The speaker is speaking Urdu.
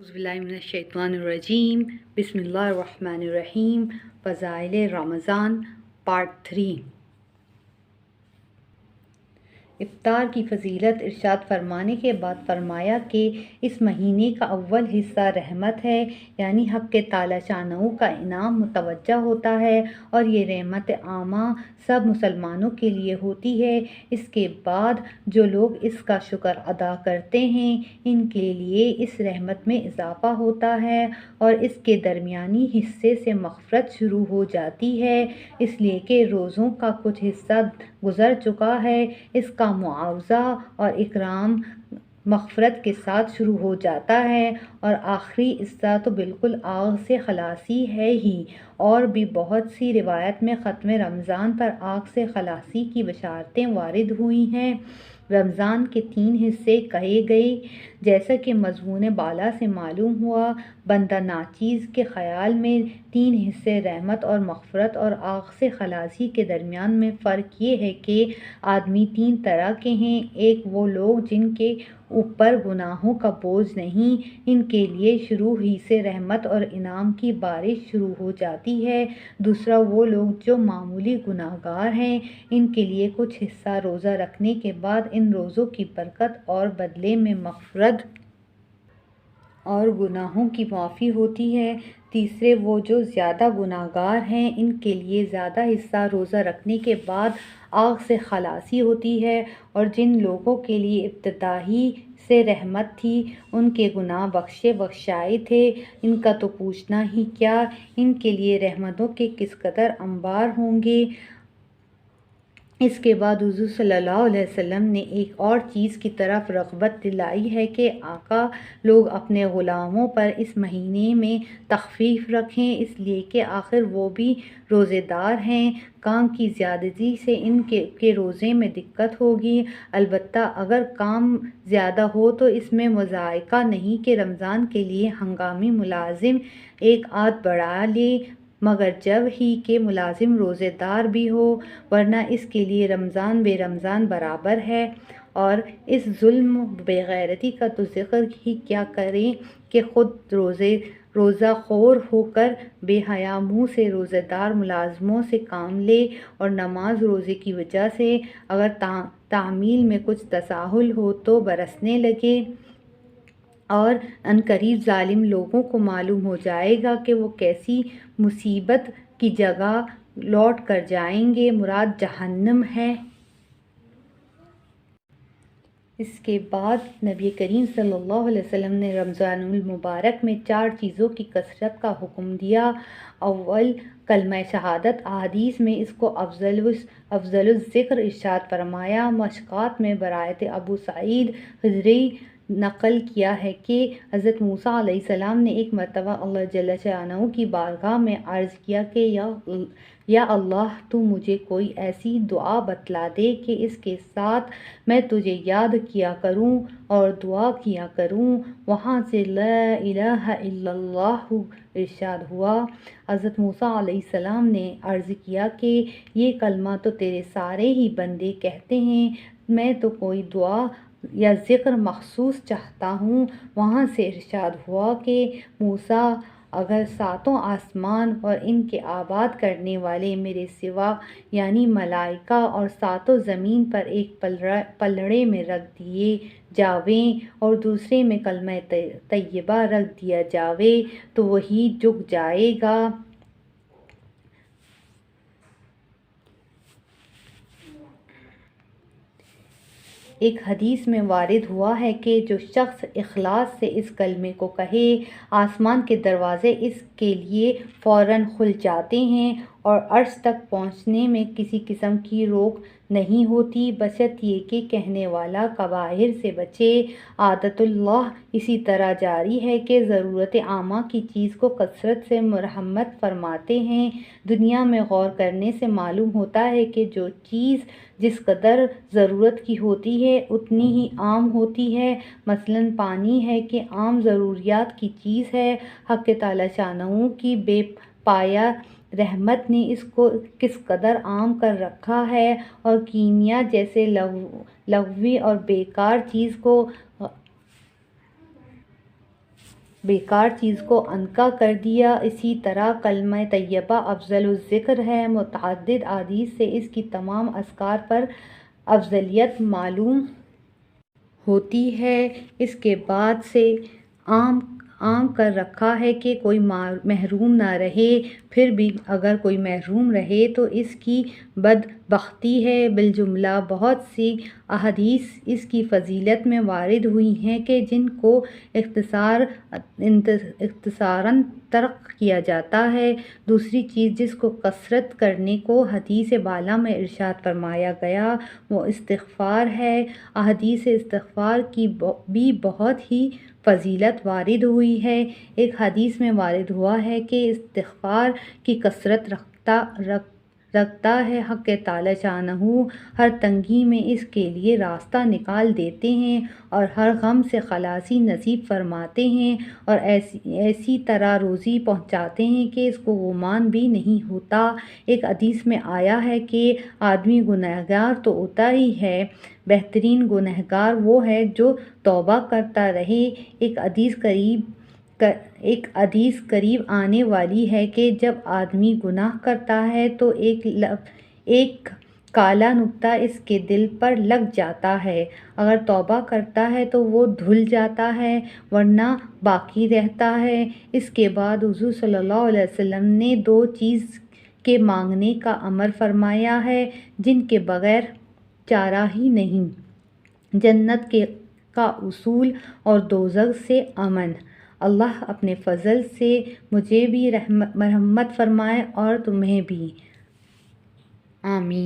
اعوذ باللہ من الشیطان الرجیم، بسم اللہ الرحمن الرحیم۔ فضائل رمضان پارٹ 3۔ افطار کی فضیلت ارشاد فرمانے کے بعد فرمایا کہ اس مہینے کا اول حصہ رحمت ہے، یعنی حق تعالی شانہ کا انعام متوجہ ہوتا ہے، اور یہ رحمت عامہ سب مسلمانوں کے لیے ہوتی ہے۔ اس کے بعد جو لوگ اس کا شکر ادا کرتے ہیں ان کے لیے اس رحمت میں اضافہ ہوتا ہے اور اس کے درمیانی حصے سے مغفرت شروع ہو جاتی ہے، اس لیے کہ روزوں کا کچھ حصہ گزر چکا ہے۔ اس کا معاوضہ اور اکرام مغفرت کے ساتھ شروع ہو جاتا ہے، اور آخری حصہ تو بالکل آگ سے خلاصی ہے ہی۔ اور بھی بہت سی روایت میں ختم رمضان پر آگ سے خلاصی کی بشارتیں وارد ہوئی ہیں۔ رمضان کے 3 حصے کہے گئے، جیسا کہ مضمون بالا سے معلوم ہوا۔ بندہ ناچیز کے خیال میں 3 حصے رحمت اور مغفرت اور آگ سے خلاصی کے درمیان میں فرق یہ ہے کہ آدمی 3 طرح کے ہیں۔ ایک وہ لوگ جن کے اوپر گناہوں کا بوجھ نہیں، ان کے لیے شروع ہی سے رحمت اور انعام کی بارش شروع ہو جاتی ہے۔ دوسرا وہ لوگ جو معمولی گناہگار ہیں، ان کے لیے کچھ حصہ روزہ رکھنے کے بعد ان روزوں کی برکت اور بدلے میں مغفرت اور گناہوں کی معافی ہوتی ہے۔ تیسرے وہ جو زیادہ گناہگار ہیں، ان کے لیے زیادہ حصہ روزہ رکھنے کے بعد آگ سے خلاصی ہوتی ہے، اور جن لوگوں کے لیے ابتدائی سے رحمت تھی ان کے گناہ بخشائے تھے، ان کا تو پوچھنا ہی کیا، ان کے لیے رحمتوں کے کس قدر انبار ہوں گے۔ اس کے بعد حضور صلی اللہ علیہ وسلم نے ایک اور چیز کی طرف رغبت دلائی ہے کہ آقا لوگ اپنے غلاموں پر اس مہینے میں تخفیف رکھیں، اس لیے کہ آخر وہ بھی روزے دار ہیں۔ کام کی زیادتی سے ان کے روزے میں دقت ہوگی، البتہ اگر کام زیادہ ہو تو اس میں مضائقہ نہیں کہ رمضان کے لیے ہنگامی ملازم ایک آدھ بڑھا لے، مگر جب ہی کہ ملازم روزے دار بھی ہو، ورنہ اس کے لیے رمضان بے رمضان برابر ہے۔ اور اس ظلم بے غیرتی کا تو ذکر ہی کیا کریں کہ خود روزہ خور ہو کر بے حیا منہ سے روزے دار ملازموں سے کام لے، اور نماز روزے کی وجہ سے اگر تعمیل میں کچھ تساہل ہو تو برسنے لگے، اور عنقریب ظالم لوگوں کو معلوم ہو جائے گا کہ وہ کیسی مصیبت کی جگہ لوٹ کر جائیں گے، مراد جہنم ہے۔ اس کے بعد نبی کریم صلی اللہ علیہ وسلم نے رمضان المبارک میں 4 چیزوں کی کثرت کا حکم دیا۔ اول کلمہ شہادت، احادیث میں اس کو افضل الذکر ارشاد فرمایا۔ مشکات میں برایت ابو سعید خدری نقل کیا ہے کہ حضرت موسیٰ علیہ السلام نے ایک مرتبہ اللہ جل شانہ کی بارگاہ میں عرض کیا کہ یا اللہ، تو مجھے کوئی ایسی دعا بتلا دے کہ اس کے ساتھ میں تجھے یاد کیا کروں اور دعا کیا کروں۔ وہاں سے لا الہ الا اللہ ارشاد ہوا۔ حضرت موسیٰ علیہ السلام نے عرض کیا کہ یہ کلمہ تو تیرے سارے ہی بندے کہتے ہیں، میں تو کوئی دعا یا ذکر مخصوص چاہتا ہوں۔ وہاں سے ارشاد ہوا کہ موسیٰ، اگر 7 آسمان اور ان کے آباد کرنے والے میرے سوا یعنی ملائکہ اور 7 زمین پر ایک پلڑے میں رکھ دیے جاویں اور دوسرے میں کلمہ طیبہ رکھ دیا جاوے تو وہی جھک جائے گا۔ ایک حدیث میں وارد ہوا ہے کہ جو شخص اخلاص سے اس کلمے کو کہے، آسمان کے دروازے اس کے لیے فوراً کھل جاتے ہیں اور عرش تک پہنچنے میں کسی قسم کی روک نہیں ہوتی، بشرط یہ کہ کہنے والا کبائر سے بچے۔ عادت اللہ اسی طرح جاری ہے کہ ضرورت عامہ کی چیز کو کثرت سے مرحمت فرماتے ہیں۔ دنیا میں غور کرنے سے معلوم ہوتا ہے کہ جو چیز جس قدر ضرورت کی ہوتی ہے اتنی ہی عام ہوتی ہے۔ مثلاً پانی ہے کہ عام ضروریات کی چیز ہے، حق تعالی شانہ کی بے پایہ رحمت نے اس کو کس قدر عام کر رکھا ہے، اور کیمیا جیسے لغوی اور بیکار چیز کو بیکار چیز کو عنقا کر دیا۔ اسی طرح کلمہ طیبہ افضل الذکر ہے۔ متعدد احادیث سے اس کی تمام اذکار پر افضلیت معلوم ہوتی ہے۔ اس کے بعد سے عام کر رکھا ہے کہ کوئی محروم نہ رہے، پھر بھی اگر کوئی محروم رہے تو اس کی بدبختی ہے۔ بالجملہ بہت سی احادیث اس کی فضیلت میں وارد ہوئی ہیں کہ جن کو اختصاراً ترک کیا جاتا ہے۔ دوسری چیز جس کو کثرت کرنے کو حدیث بالا میں ارشاد فرمایا گیا وہ استغفار ہے۔ احادیث استغفار کی بھی بہت ہی فضیلت وارد ہوئی ہے۔ ایک حدیث میں وارد ہوا ہے کہ استغفار کی کثرت رکھتا ہے، حق تعالیٰ شانہ ہر تنگی میں اس کے لیے راستہ نکال دیتے ہیں اور ہر غم سے خلاصی نصیب فرماتے ہیں اور ایسی طرح روزی پہنچاتے ہیں کہ اس کو گمان بھی نہیں ہوتا۔ ایک حدیث میں آیا ہے کہ آدمی گنہگار تو ہوتا ہی ہے، بہترین گنہگار وہ ہے جو توبہ کرتا رہے۔ ایک حدیث قریب آنے والی ہے کہ جب آدمی گناہ کرتا ہے تو ایک کالا نقطہ اس کے دل پر لگ جاتا ہے، اگر توبہ کرتا ہے تو وہ دھل جاتا ہے ورنہ باقی رہتا ہے۔ اس کے بعد حضور صلی اللہ علیہ وسلم نے 2 چیز کے مانگنے کا امر فرمایا ہے جن کے بغیر چارہ ہی نہیں: جنت کا حصول اور دوزخ سے امن۔ اللہ اپنے فضل سے مجھے بھی مرحمت فرمائے اور تمہیں بھی، آمین۔